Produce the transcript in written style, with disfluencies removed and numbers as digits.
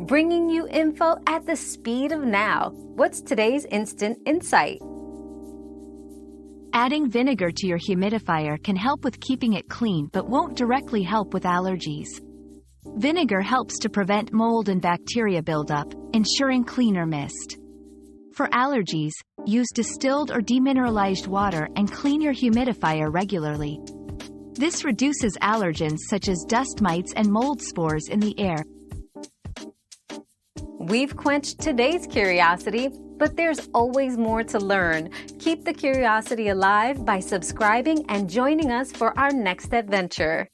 bringing you info at the speed of now. What's today's instant insight? Adding vinegar to your humidifier can help with keeping it clean but won't directly help with allergies. Vinegar helps to prevent mold and bacteria buildup, ensuring cleaner mist. For allergies, use distilled or demineralized water and clean your humidifier regularly. This reduces allergens such as dust mites and mold spores in the air. We've quenched today's curiosity, but there's always more to learn. Keep the curiosity alive by subscribing and joining us for our next adventure.